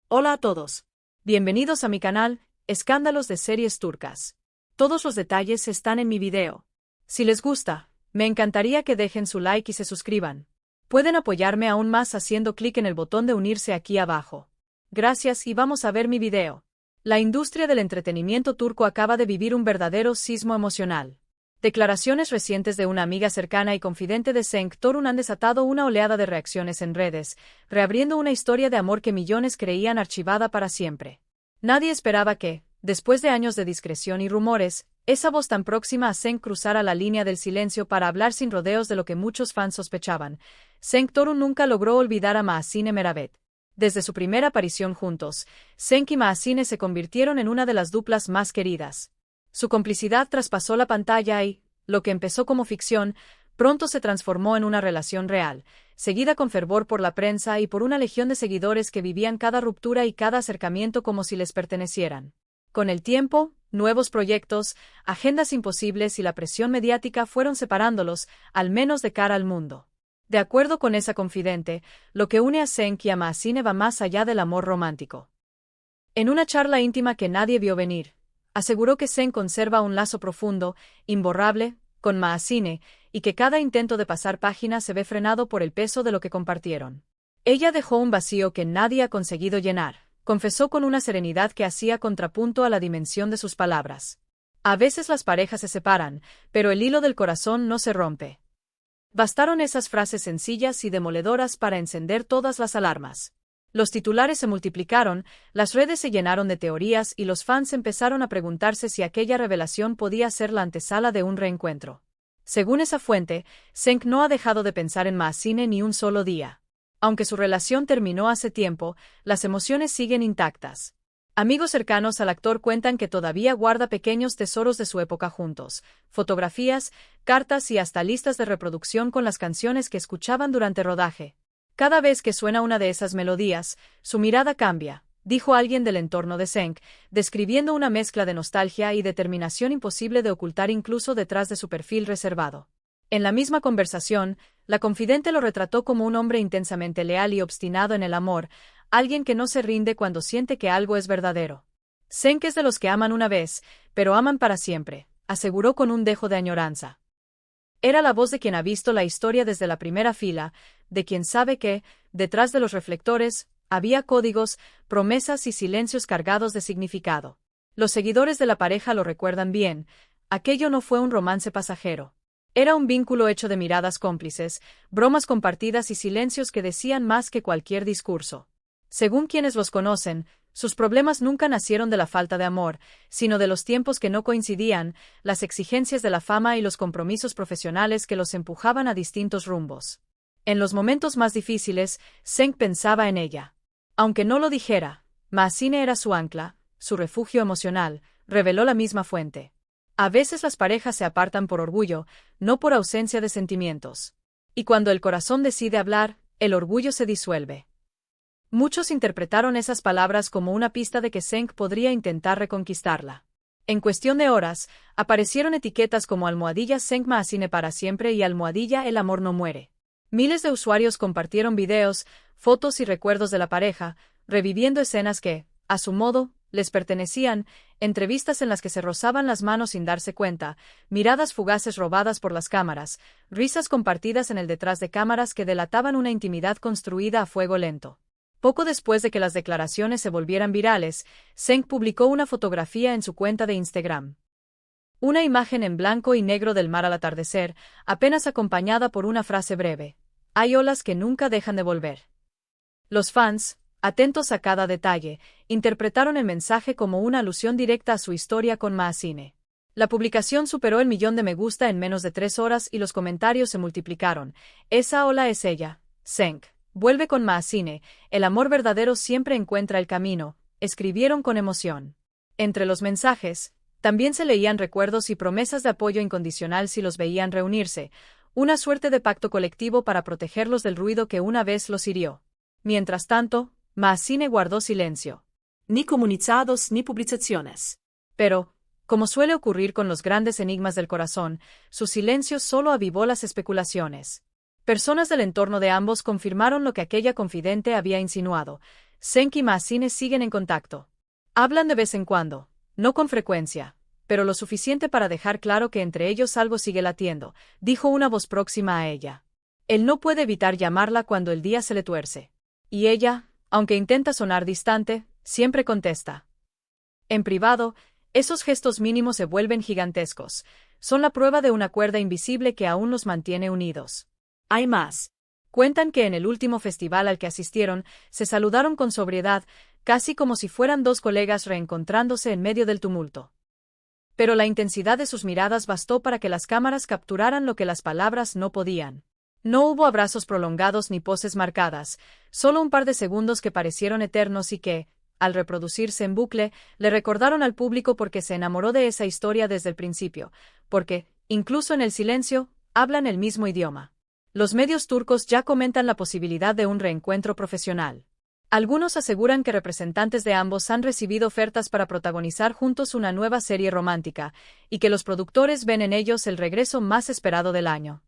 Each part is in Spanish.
Hola a todos. Bienvenidos a mi canal, Escándalos de Series Turcas. Todos los detalles están en mi video. Si les gusta, me encantaría que dejen su like y se suscriban. Pueden apoyarme aún más haciendo clic en el botón de unirse aquí abajo. Gracias y vamos a ver mi video. La industria del entretenimiento turco acaba de vivir un verdadero sismo emocional. Declaraciones recientes de una amiga cercana y confidente de Cenk Torun han desatado una oleada de reacciones en redes, reabriendo una historia de amor que millones creían archivada para siempre. Nadie esperaba que, después de años de discreción y rumores, esa voz tan próxima a Cenk cruzara la línea del silencio para hablar sin rodeos de lo que muchos fans sospechaban. Cenk Torun nunca logró olvidar a Maasine Meravet. Desde su primera aparición juntos, Cenk y Maasine se convirtieron en una de las duplas más queridas. Su complicidad traspasó la pantalla y, lo que empezó como ficción, pronto se transformó en una relación real, seguida con fervor por la prensa y por una legión de seguidores que vivían cada ruptura y cada acercamiento como si les pertenecieran. Con el tiempo, nuevos proyectos, agendas imposibles y la presión mediática fueron separándolos, al menos de cara al mundo. De acuerdo con esa confidente, lo que une a Cenk y a Maasine va más allá del amor romántico. En una charla íntima que nadie vio venir, aseguró que Cenk conserva un lazo profundo, imborrable, con Maasine, y que cada intento de pasar página se ve frenado por el peso de lo que compartieron. Ella dejó un vacío que nadie ha conseguido llenar, confesó con una serenidad que hacía contrapunto a la dimensión de sus palabras. A veces las parejas se separan, pero el hilo del corazón no se rompe. Bastaron esas frases sencillas y demoledoras para encender todas las alarmas. Los titulares se multiplicaron, las redes se llenaron de teorías y los fans empezaron a preguntarse si aquella revelación podía ser la antesala de un reencuentro. Según esa fuente, Cenk no ha dejado de pensar en Maasine ni un solo día. Aunque su relación terminó hace tiempo, las emociones siguen intactas. Amigos cercanos al actor cuentan que todavía guarda pequeños tesoros de su época juntos, fotografías, cartas y hasta listas de reproducción con las canciones que escuchaban durante rodaje. Cada vez que suena una de esas melodías, su mirada cambia, dijo alguien del entorno de Cenk, describiendo una mezcla de nostalgia y determinación imposible de ocultar incluso detrás de su perfil reservado. En la misma conversación, la confidente lo retrató como un hombre intensamente leal y obstinado en el amor, alguien que no se rinde cuando siente que algo es verdadero. Cenk es de los que aman una vez, pero aman para siempre, aseguró con un dejo de añoranza. Era la voz de quien ha visto la historia desde la primera fila, de quien sabe que, detrás de los reflectores, había códigos, promesas y silencios cargados de significado. Los seguidores de la pareja lo recuerdan bien, aquello no fue un romance pasajero. Era un vínculo hecho de miradas cómplices, bromas compartidas y silencios que decían más que cualquier discurso. Según quienes los conocen, sus problemas nunca nacieron de la falta de amor, sino de los tiempos que no coincidían, las exigencias de la fama y los compromisos profesionales que los empujaban a distintos rumbos. En los momentos más difíciles, Cenk pensaba en ella. Aunque no lo dijera, Maasine era su ancla, su refugio emocional, reveló la misma fuente. A veces las parejas se apartan por orgullo, no por ausencia de sentimientos. Y cuando el corazón decide hablar, el orgullo se disuelve. Muchos interpretaron esas palabras como una pista de que Cenk podría intentar reconquistarla. En cuestión de horas, aparecieron etiquetas como almohadilla Cenk Maasine para siempre y almohadilla el amor no muere. Miles de usuarios compartieron videos, fotos y recuerdos de la pareja, reviviendo escenas que, a su modo, les pertenecían, entrevistas en las que se rozaban las manos sin darse cuenta, miradas fugaces robadas por las cámaras, risas compartidas en el detrás de cámaras que delataban una intimidad construida a fuego lento. Poco después de que las declaraciones se volvieran virales, Cenk publicó una fotografía en su cuenta de Instagram. Una imagen en blanco y negro del mar al atardecer, apenas acompañada por una frase breve: "Hay olas que nunca dejan de volver". Los fans, atentos a cada detalle, interpretaron el mensaje como una alusión directa a su historia con Maasine. La publicación superó el 1.000.000 de me gusta en menos de 3 horas y los comentarios se multiplicaron. "Esa ola es ella, Cenk. Vuelve con Maasine, el amor verdadero siempre encuentra el camino", escribieron con emoción. Entre los mensajes, también se leían recuerdos y promesas de apoyo incondicional si los veían reunirse, una suerte de pacto colectivo para protegerlos del ruido que una vez los hirió. Mientras tanto, Maasine guardó silencio. Ni comunicados ni publicaciones. Pero, como suele ocurrir con los grandes enigmas del corazón, su silencio solo avivó las especulaciones. Personas del entorno de ambos confirmaron lo que aquella confidente había insinuado. Cenk y Mahsine siguen en contacto. Hablan de vez en cuando, no con frecuencia, pero lo suficiente para dejar claro que entre ellos algo sigue latiendo, dijo una voz próxima a ella. Él no puede evitar llamarla cuando el día se le tuerce. Y ella, aunque intenta sonar distante, siempre contesta. En privado, esos gestos mínimos se vuelven gigantescos. Son la prueba de una cuerda invisible que aún los mantiene unidos. Hay más. Cuentan que en el último festival al que asistieron, se saludaron con sobriedad, casi como si fueran dos colegas reencontrándose en medio del tumulto. Pero la intensidad de sus miradas bastó para que las cámaras capturaran lo que las palabras no podían. No hubo abrazos prolongados ni poses marcadas, solo un par de segundos que parecieron eternos y que, al reproducirse en bucle, le recordaron al público porque se enamoró de esa historia desde el principio, porque, incluso en el silencio, hablan el mismo idioma. Los medios turcos ya comentan la posibilidad de un reencuentro profesional. Algunos aseguran que representantes de ambos han recibido ofertas para protagonizar juntos una nueva serie romántica, y que los productores ven en ellos el regreso más esperado del año.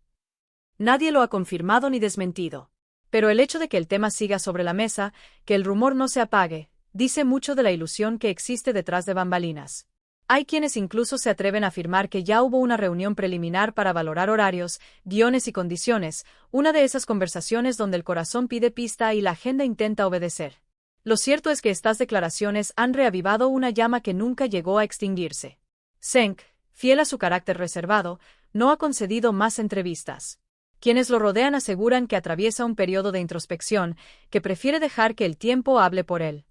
Nadie lo ha confirmado ni desmentido. Pero el hecho de que el tema siga sobre la mesa, que el rumor no se apague, dice mucho de la ilusión que existe detrás de bambalinas. Hay quienes incluso se atreven a afirmar que ya hubo una reunión preliminar para valorar horarios, guiones y condiciones, una de esas conversaciones donde el corazón pide pista y la agenda intenta obedecer. Lo cierto es que estas declaraciones han reavivado una llama que nunca llegó a extinguirse. Cenk, fiel a su carácter reservado, no ha concedido más entrevistas. Quienes lo rodean aseguran que atraviesa un periodo de introspección, que prefiere dejar que el tiempo hable por él.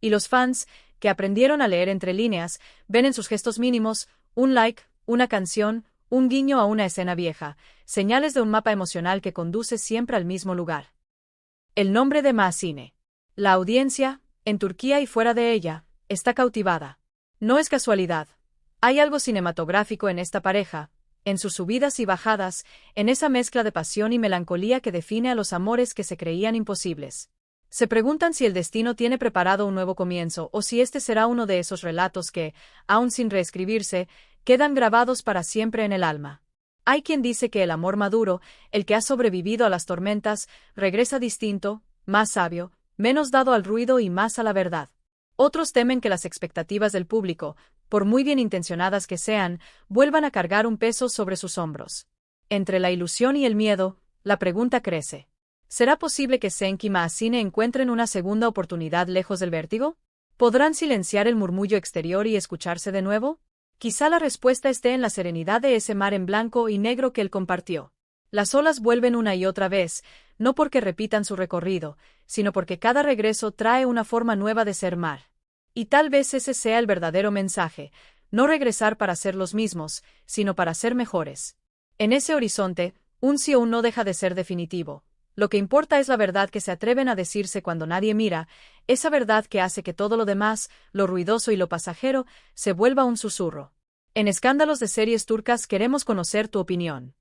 Y los fans, que aprendieron a leer entre líneas, ven en sus gestos mínimos, un like, una canción, un guiño a una escena vieja, señales de un mapa emocional que conduce siempre al mismo lugar. El nombre de Mahsine. La audiencia, en Turquía y fuera de ella, está cautivada. No es casualidad. Hay algo cinematográfico en esta pareja, en sus subidas y bajadas, en esa mezcla de pasión y melancolía que define a los amores que se creían imposibles. Se preguntan si el destino tiene preparado un nuevo comienzo o si este será uno de esos relatos que, aun sin reescribirse, quedan grabados para siempre en el alma. Hay quien dice que el amor maduro, el que ha sobrevivido a las tormentas, regresa distinto, más sabio, menos dado al ruido y más a la verdad. Otros temen que las expectativas del público, por muy bien intencionadas que sean, vuelvan a cargar un peso sobre sus hombros. Entre la ilusión y el miedo, la pregunta crece. ¿Será posible que Cenk y Mahsine encuentren una segunda oportunidad lejos del vértigo? ¿Podrán silenciar el murmullo exterior y escucharse de nuevo? Quizá la respuesta esté en la serenidad de ese mar en blanco y negro que él compartió. Las olas vuelven una y otra vez, no porque repitan su recorrido, sino porque cada regreso trae una forma nueva de ser mar. Y tal vez ese sea el verdadero mensaje, no regresar para ser los mismos, sino para ser mejores. En ese horizonte, un sí o un no deja de ser definitivo. Lo que importa es la verdad que se atreven a decirse cuando nadie mira, esa verdad que hace que todo lo demás, lo ruidoso y lo pasajero, se vuelva un susurro. En Escándalos de Series Turcas queremos conocer tu opinión.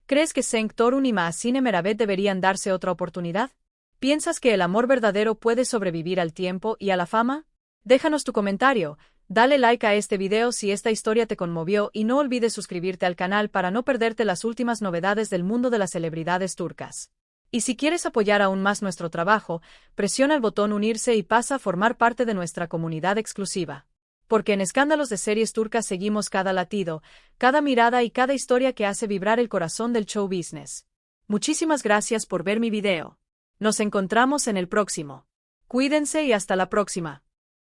¿Crees que Cenk Torun y Mahsine Meravet deberían darse otra oportunidad? ¿Piensas que el amor verdadero puede sobrevivir al tiempo y a la fama? Déjanos tu comentario, dale like a este video si esta historia te conmovió y no olvides suscribirte al canal para no perderte las últimas novedades del mundo de las celebridades turcas. Y si quieres apoyar aún más nuestro trabajo, presiona el botón unirse y pasa a formar parte de nuestra comunidad exclusiva. Porque en Escándalos de Series Turcas seguimos cada latido, cada mirada y cada historia que hace vibrar el corazón del show business. Muchísimas gracias por ver mi video. Nos encontramos en el próximo. Cuídense y hasta la próxima.